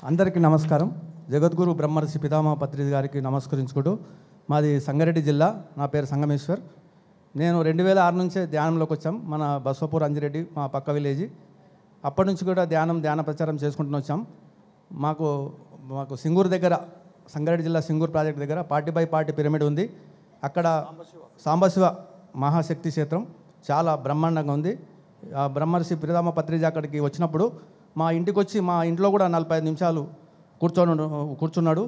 అందరికీ నమస్కారం. జగద్గురు బ్రహ్మర్షి పితామహ పత్రిజీ గారికి నమస్కరించుకుంటూ, మాది సంగారెడ్డి జిల్లా, నా పేరు సంగమేశ్వర్. నేను 2006 నుంచే ధ్యానంలోకి వచ్చాం. మన బసవపూర్ అంజిరెడ్డి మా పక్క విలేజ్. అప్పటి నుంచి కూడా ధ్యాన ప్రచారం చేసుకుంటూ వచ్చాం. మాకు సింగూరు దగ్గర, సంగారెడ్డి జిల్లా సింగూరు ప్రాజెక్ట్ దగ్గర 40x40 పిరమిడ్ ఉంది. అక్కడ సాంబశివ మహాశక్తి క్షేత్రం చాలా బ్రహ్మాండంగా ఉంది. బ్రహ్మర్షి పితామహ పత్రిజీ అక్కడికి వచ్చినప్పుడు మా ఇంటికి వచ్చి, మా ఇంట్లో కూడా 45 నిమిషాలు కూర్చున్నాడు.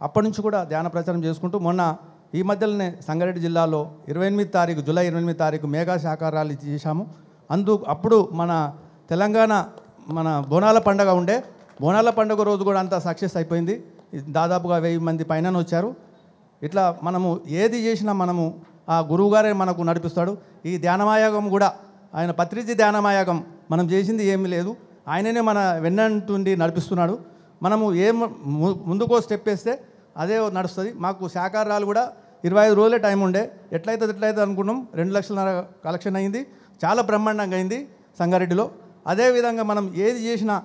అప్పటి నుంచి కూడా ధ్యాన ప్రచారం చేసుకుంటూ మొన్న ఈ మధ్యలోనే సంగారెడ్డి జిల్లాలో జూలై 28 తారీఖు మెగా శాఖాహార ర్యాలీ చేశాము. అప్పుడు మన తెలంగాణ బోనాల పండుగ ఉండే, బోనాల పండుగ రోజు కూడా అంతా సక్సెస్ అయిపోయింది. దాదాపుగా 1000 మంది పైన వచ్చారు. ఇట్లా మనము ఏది చేసినా మనము ఆ గురువుగారే మనకు నడిపిస్తాడు. ఈ ధ్యానమాయాగం కూడా ఆయన పత్రిజీ ధ్యానమాయాగం మనం చేసింది ఏమీ లేదు, ఆయననే మన వెన్నంటుండి నడిపిస్తున్నాడు. మనము ముందుకో స్టెప్ వేస్తే అదే నడుస్తుంది. మాకు శాఖాహారాలు కూడా 25 రోజులే టైం ఉండే, ఎట్లయితే అనుకున్నాం. 2 లక్షల కలెక్షన్ అయింది, చాలా బ్రహ్మాండంగా అయింది సంగారెడ్డిలో. అదేవిధంగా మనం ఏది చేసినా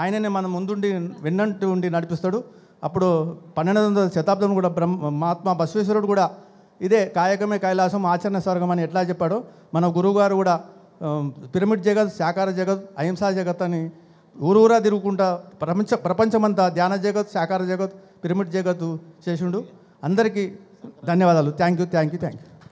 ఆయననే మనం ముందుండి వెన్నంటూ ఉండి నడిపిస్తాడు. అప్పుడు 12వ శతాబ్దం కూడా మహాత్మా బసవేశ్వరుడు కూడా ఇదే కాయకమే కైలాసం ఆచరణ స్వర్గం అని ఎట్లా చెప్పాడో, మన గురువుగారు కూడా పిరమిడ్ జగత్, శాకార జగత్, అహింసా జగత్ అని ఊరూరా తిరుగుకుంటా ప్రపంచమంతా ధ్యాన జగత్, శాకార జగత్, పిరమిడ్ జగత్ చేసిండు. అందరికీ ధన్యవాదాలు. Thank you.